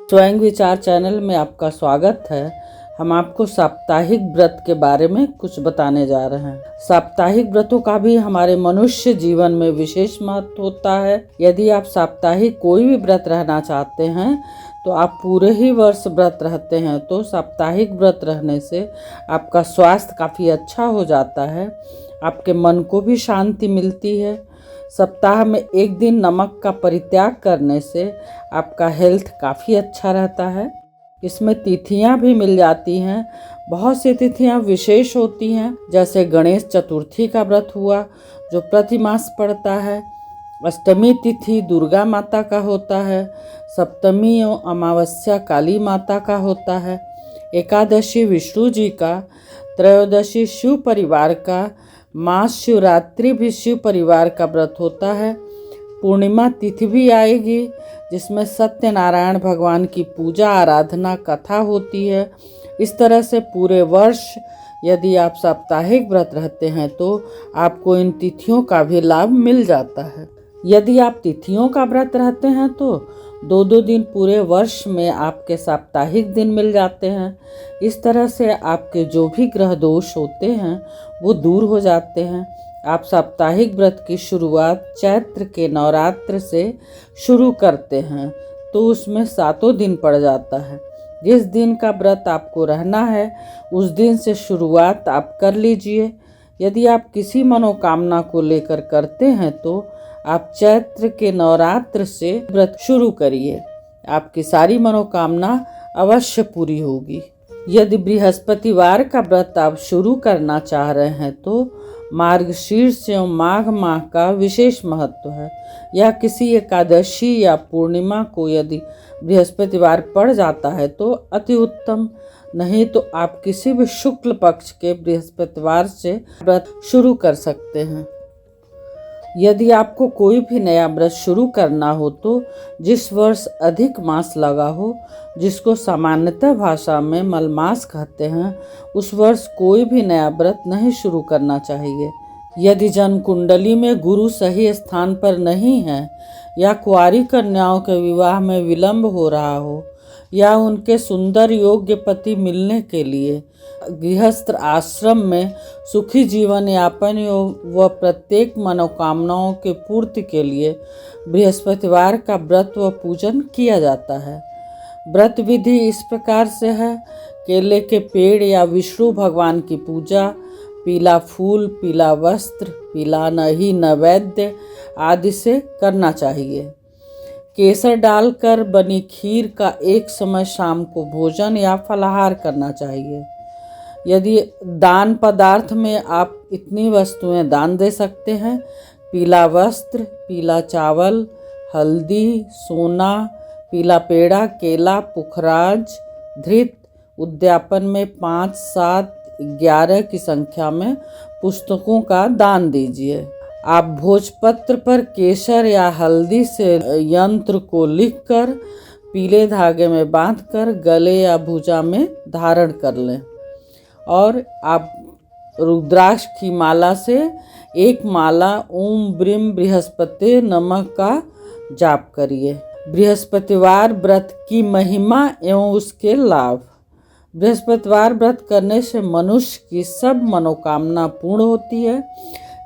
स्वयं विचार चैनल में आपका स्वागत है। हम आपको साप्ताहिक व्रत के बारे में कुछ बताने जा रहे हैं। साप्ताहिक व्रतों का भी हमारे मनुष्य जीवन में विशेष महत्व होता है। यदि आप साप्ताहिक कोई भी व्रत रहना चाहते हैं तो आप पूरे ही वर्ष व्रत रहते हैं तो साप्ताहिक व्रत रहने से आपका स्वास्थ्य काफ़ी अच्छा हो जाता है, आपके मन को भी शांति मिलती है। सप्ताह में एक दिन नमक का परित्याग करने से आपका हेल्थ काफ़ी अच्छा रहता है। इसमें तिथियां भी मिल जाती हैं। बहुत सी तिथियां विशेष होती हैं, जैसे गणेश चतुर्थी का व्रत हुआ जो प्रति मास पड़ता है। अष्टमी तिथि दुर्गा माता का होता है। सप्तमी एवं अमावस्या काली माता का होता है। एकादशी विष्णु जी का, त्रयोदशी शिव परिवार का, महाशिवरात्रि भी शिव परिवार का व्रत होता है। पूर्णिमा तिथि भी आएगी जिसमें सत्यनारायण भगवान की पूजा आराधना कथा होती है। इस तरह से पूरे वर्ष यदि आप साप्ताहिक व्रत रहते हैं तो आपको इन तिथियों का भी लाभ मिल जाता है। यदि आप तिथियों का व्रत रहते हैं तो 2-2 दिन पूरे वर्ष में आपके साप्ताहिक दिन मिल जाते हैं। इस तरह से आपके जो भी ग्रह दोष होते हैं वो दूर हो जाते हैं। आप साप्ताहिक व्रत की शुरुआत चैत्र के नवरात्र से शुरू करते हैं तो उसमें 7 दिन पड़ जाता है। जिस दिन का व्रत आपको रहना है उस दिन से शुरुआत आप कर लीजिए। यदि आप किसी मनोकामना को लेकर करते हैं तो आप चैत्र के नवरात्र से व्रत शुरू करिए, आपकी सारी मनोकामना अवश्य पूरी होगी। यदि बृहस्पतिवार का व्रत आप शुरू करना चाह रहे हैं तो मार्गशीर्ष एवं माघ माह का विशेष महत्व है। या किसी एकादशी या पूर्णिमा को यदि बृहस्पतिवार पड़ जाता है तो अति उत्तम, नहीं तो आप किसी भी शुक्ल पक्ष के बृहस्पतिवार से व्रत शुरू कर सकते हैं। यदि आपको कोई भी नया व्रत शुरू करना हो तो जिस वर्ष अधिक मास लगा हो, जिसको सामान्यतः भाषा में मलमास कहते हैं, उस वर्ष कोई भी नया व्रत नहीं शुरू करना चाहिए। यदि जन्म कुंडली में गुरु सही स्थान पर नहीं है, या कुंवारी कन्याओं के विवाह में विलंब हो रहा हो, या उनके सुंदर योग्य पति मिलने के लिए गृहस्थ आश्रम में सुखी जीवन यापन व प्रत्येक मनोकामनाओं के पूर्ति के लिए बृहस्पतिवार का व्रत व पूजन किया जाता है। व्रत विधि इस प्रकार से है: केले के पेड़ या विष्णु भगवान की पूजा, पीला फूल, पीला वस्त्र, पीला नही नैवेद्य आदि से करना चाहिए। केसर डालकर बनी खीर का एक समय शाम को भोजन या फलाहार करना चाहिए। यदि दान पदार्थ में आप इतनी वस्तुएं दान दे सकते हैं: पीला वस्त्र, पीला चावल, हल्दी, सोना, पीला पेड़ा, केला, पुखराज, धृत, उद्यापन में 5, 7, 11 की संख्या में पुस्तकों का दान दीजिए। आप भोजपत्र पर केसर या हल्दी से यंत्र को लिखकर पीले धागे में बांधकर गले या भुजा में धारण कर लें और आप रुद्राक्ष की माला से एक माला ओम ब्रीम बृहस्पति नमः का जाप करिए। बृहस्पतिवार व्रत की महिमा एवं उसके लाभ। बृहस्पतिवार व्रत करने से मनुष्य की सब मनोकामना पूर्ण होती है।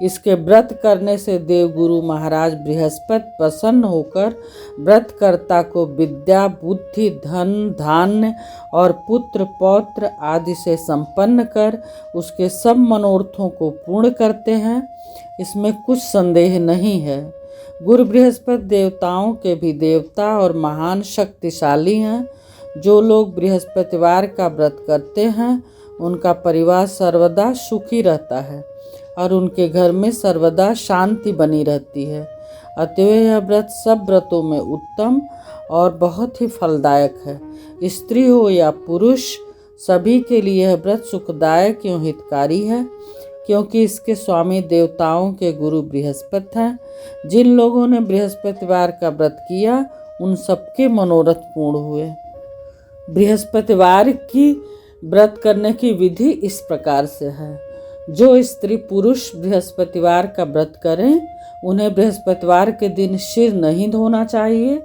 इसके व्रत करने से देवगुरु महाराज बृहस्पति प्रसन्न होकर व्रतकर्ता को विद्या, बुद्धि, धन, धान्य और पुत्र पौत्र आदि से संपन्न कर उसके सब मनोरथों को पूर्ण करते हैं। इसमें कुछ संदेह नहीं है। गुरु बृहस्पति देवताओं के भी देवता और महान शक्तिशाली हैं। जो लोग बृहस्पतिवार का व्रत करते हैं उनका परिवार सर्वदा सुखी रहता है और उनके घर में सर्वदा शांति बनी रहती है। अतएव यह व्रत सब व्रतों में उत्तम और बहुत ही फलदायक है। स्त्री हो या पुरुष, सभी के लिए यह व्रत सुखदायक एवं हितकारी है, क्योंकि इसके स्वामी देवताओं के गुरु बृहस्पति हैं। जिन लोगों ने बृहस्पतिवार का व्रत किया उन सबके मनोरथ पूर्ण हुए। बृहस्पतिवार की व्रत करने की विधि इस प्रकार से है: जो स्त्री पुरुष बृहस्पतिवार का व्रत करें उन्हें बृहस्पतिवार के दिन सिर नहीं धोना चाहिए।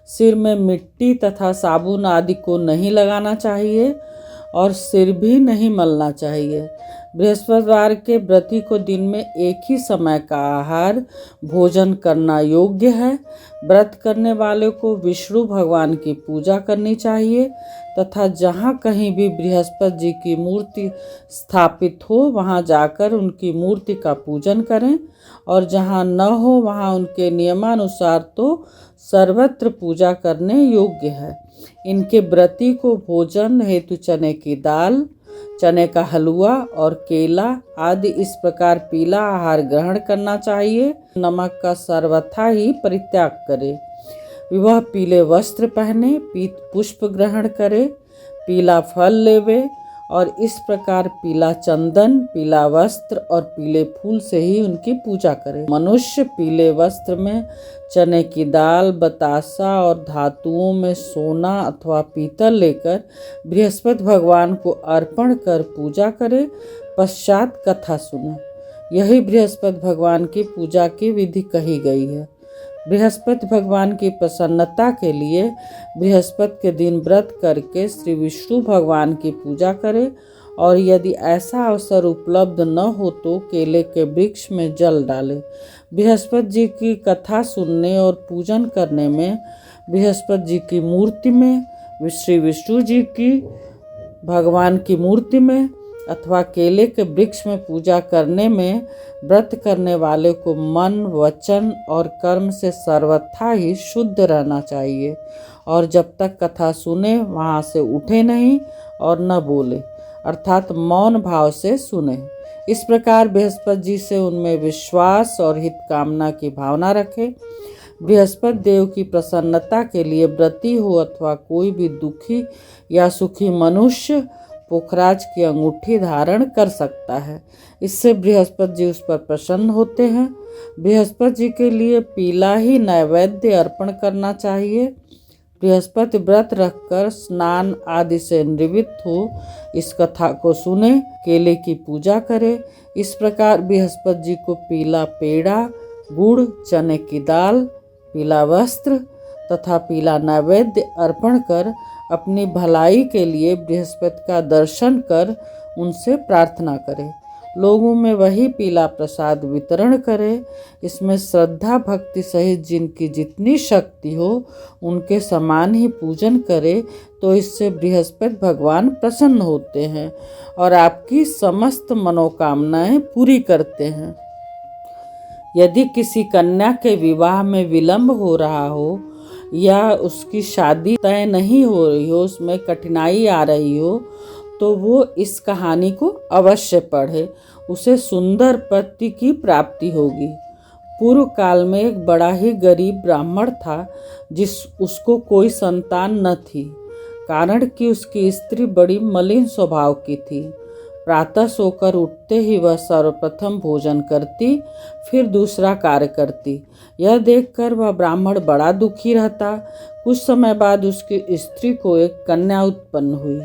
सिर में मिट्टी तथा साबुन आदि को नहीं लगाना चाहिए और सिर भी नहीं मलना चाहिए। बृहस्पतिवार के व्रती को दिन में एक ही समय का आहार भोजन करना योग्य है। व्रत करने वाले को विष्णु भगवान की पूजा करनी चाहिए तथा जहाँ कहीं भी बृहस्पति जी की मूर्ति स्थापित हो वहाँ जाकर उनकी मूर्ति का पूजन करें और जहाँ न हो वहाँ उनके नियमानुसार तो सर्वत्र पूजा करने योग्य है। इनके व्रती को भोजन हेतु चने की दाल, चने का हलवा और केला आदि इस प्रकार पीला आहार ग्रहण करना चाहिए। नमक का सर्वथा ही परित्याग करे। वह पीले वस्त्र पहने, पीत पुष्प ग्रहण करे, पीला फल लेवे और इस प्रकार पीला चंदन, पीला वस्त्र और पीले फूल से ही उनकी पूजा करे। मनुष्य पीले वस्त्र में चने की दाल, बतासा और धातुओं में सोना अथवा पीतल लेकर बृहस्पति भगवान को अर्पण कर पूजा करे, पश्चात कथा सुने। यही बृहस्पति भगवान की पूजा की विधि कही गई है। बृहस्पति भगवान की प्रसन्नता के लिए बृहस्पति के दिन व्रत करके श्री विष्णु भगवान की पूजा करें और यदि ऐसा अवसर उपलब्ध न हो तो केले के वृक्ष में जल डालें। बृहस्पति जी की कथा सुनने और पूजन करने में, बृहस्पति जी की मूर्ति में, श्री विष्णु जी की भगवान की मूर्ति में अथवा केले के वृक्ष में पूजा करने में व्रत करने वाले को मन, वचन और कर्म से सर्वथा ही शुद्ध रहना चाहिए और जब तक कथा सुने वहाँ से उठे नहीं और न बोले, अर्थात मौन भाव से सुने। इस प्रकार बृहस्पति जी से उनमें विश्वास और हित कामना की भावना रखें। बृहस्पति देव की प्रसन्नता के लिए व्रती हो अथवा कोई भी दुखी या सुखी मनुष्य पुखराज की अंगूठी धारण कर सकता है। इससे बृहस्पति जी उस पर प्रसन्न होते हैं। बृहस्पति जी के लिए पीला ही नैवेद्य अर्पण करना चाहिए। बृहस्पति व्रत रखकर स्नान आदि से निवृत्त हो इस कथा को सुने, केले की पूजा करे। इस प्रकार बृहस्पति जी को पीला पेड़ा, गुड़, चने की दाल, पीला वस्त्र तथा पीला नैवेद्य अर्पण कर अपनी भलाई के लिए बृहस्पति का दर्शन कर उनसे प्रार्थना करें। लोगों में वही पीला प्रसाद वितरण करें। इसमें श्रद्धा भक्ति सहित जिनकी जितनी शक्ति हो उनके समान ही पूजन करें तो इससे बृहस्पति भगवान प्रसन्न होते हैं और आपकी समस्त मनोकामनाएं पूरी करते हैं। यदि किसी कन्या के विवाह में विलंब हो रहा हो या उसकी शादी तय नहीं हो रही हो, उसमें कठिनाई आ रही हो, तो वो इस कहानी को अवश्य पढ़े। उसे सुंदर पति की प्राप्ति होगी। पूर्व काल में एक बड़ा ही गरीब ब्राह्मण था उसको कोई संतान न थी, कारण कि उसकी स्त्री बड़ी मलिन स्वभाव की थी। प्रातः सोकर उठते ही वह सर्वप्रथम भोजन करती, फिर दूसरा कार्य करती। यह देखकर वह ब्राह्मण बड़ा दुखी रहता। कुछ समय बाद उसकी स्त्री को एक कन्या उत्पन्न हुई।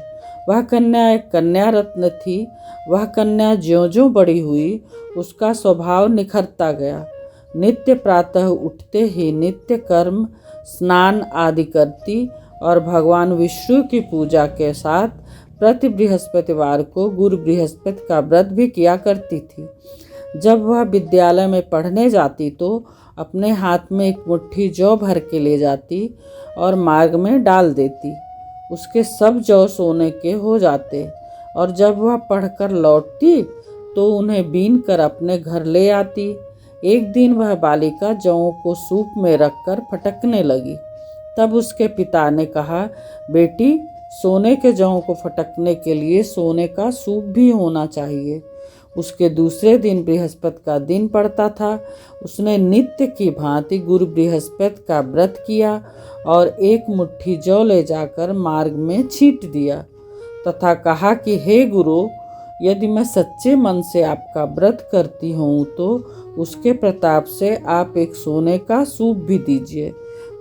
वह कन्या एक कन्या रत्न थी। वह कन्या ज्यों-ज्यों बड़ी हुई उसका स्वभाव निखरता गया। नित्य प्रातः उठते ही नित्य कर्म, स्नान आदि करती और भगवान विष्णु की पूजा के साथ प्रति बृहस्पतिवार को गुरु बृहस्पति का व्रत भी किया करती थी। जब वह विद्यालय में पढ़ने जाती तो अपने हाथ में एक मुट्ठी जौ भर के ले जाती और मार्ग में डाल देती। उसके सब जौ सोने के हो जाते और जब वह पढ़कर लौटती तो उन्हें बीन कर अपने घर ले आती। एक दिन वह बालिका जौं को सूप में रखकर फटकने लगी। तब उसके पिता ने कहा, बेटी, सोने के जौं को फटकने के लिए सोने का सूप भी होना चाहिए। उसके दूसरे दिन बृहस्पति का दिन पड़ता था। उसने नित्य की भांति गुरु बृहस्पति का व्रत किया और एक मुट्ठी जौ ले जाकर मार्ग में छींट दिया तथा कहा कि हे गुरु, यदि मैं सच्चे मन से आपका व्रत करती हूँ तो उसके प्रताप से आप एक सोने का सूप भी दीजिए।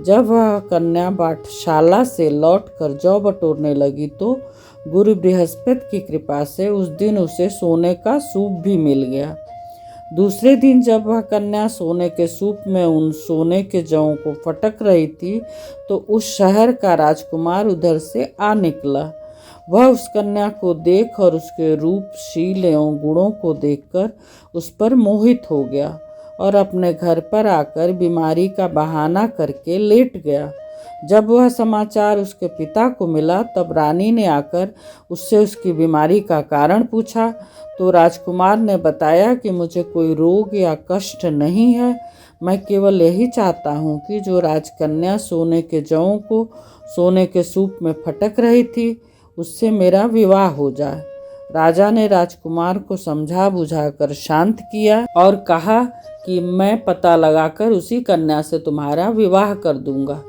जब वह कन्या पाठशाला से लौटकर जौ बटोरने लगी तो गुरु बृहस्पति की कृपा से उस दिन उसे सोने का सूप भी मिल गया। दूसरे दिन जब वह कन्या सोने के सूप में उन सोने के जौं को फटक रही थी तो उस शहर का राजकुमार उधर से आ निकला। वह उस कन्या को देख और उसके रूप, शील एवं गुणों को देखकर उस पर मोहित हो गया और अपने घर पर आकर बीमारी का बहाना करके लेट गया। जब वह समाचार उसके पिता को मिला तब रानी ने आकर उससे उसकी बीमारी का कारण पूछा तो राजकुमार ने बताया कि मुझे कोई रोग या कष्ट नहीं है, मैं केवल यही चाहता हूँ कि जो राजकन्या सोने के जौं को सोने के सूप में फटक रही थी उससे मेरा विवाह हो जाए। राजा ने राजकुमार को समझा बुझाकर शांत किया और कहा कि मैं पता लगाकर उसी कन्या से तुम्हारा विवाह कर दूंगा।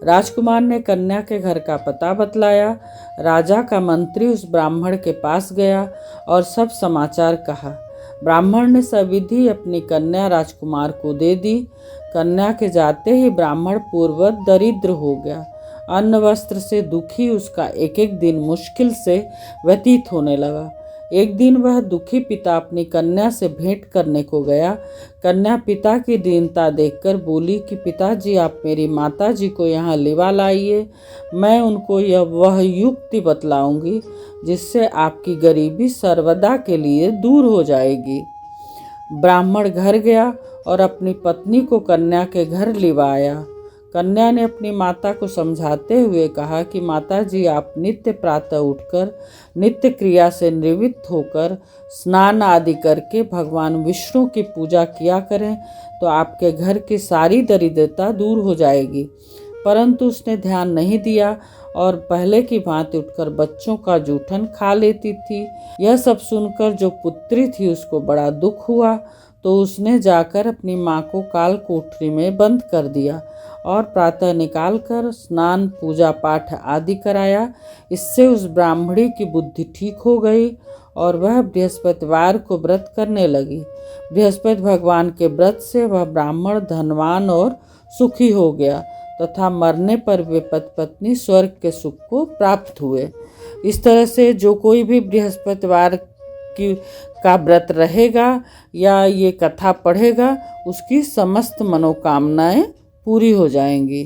राजकुमार ने कन्या के घर का पता बतलाया। राजा का मंत्री उस ब्राह्मण के पास गया और सब समाचार कहा। ब्राह्मण ने सविधि अपनी कन्या राजकुमार को दे दी। कन्या के जाते ही ब्राह्मण पूर्ववत दरिद्र हो गया। अन्न वस्त्र से दुखी उसका एक एक दिन मुश्किल से व्यतीत होने लगा। एक दिन वह दुखी पिता अपनी कन्या से भेंट करने को गया। कन्या पिता की दीनता देखकर बोली कि पिताजी, आप मेरी माताजी को यहाँ लिवा लाइए, मैं उनको वह युक्ति बतलाऊंगी जिससे आपकी गरीबी सर्वदा के लिए दूर हो जाएगी। ब्राह्मण घर गया और अपनी पत्नी को कन्या के घर लिवाया। कन्या ने अपनी माता को समझाते हुए कहा कि माताजी, आप नित्य प्रातः उठकर नित्य क्रिया से निवृत्त होकर स्नान आदि करके भगवान विष्णु की पूजा किया करें तो आपके घर की सारी दरिद्रता दूर हो जाएगी। परंतु उसने ध्यान नहीं दिया और पहले की भांति उठकर बच्चों का जूठन खा लेती थी। यह सब सुनकर जो पुत्री थी उसको बड़ा दुख हुआ तो उसने जाकर अपनी माँ को काल कोठरी में बंद कर दिया और प्रातः निकालकर स्नान, पूजा पाठ आदि कराया। इससे उस ब्राह्मणी की बुद्धि ठीक हो गई और वह बृहस्पतिवार को व्रत करने लगी। बृहस्पति भगवान के व्रत से वह ब्राह्मण धनवान और सुखी हो गया तथा मरने पर वे पति पत्नी स्वर्ग के सुख को प्राप्त हुए। इस तरह से जो कोई भी बृहस्पतिवार का व्रत रहेगा या ये कथा पढ़ेगा उसकी समस्त मनोकामनाएं पूरी हो जाएंगी।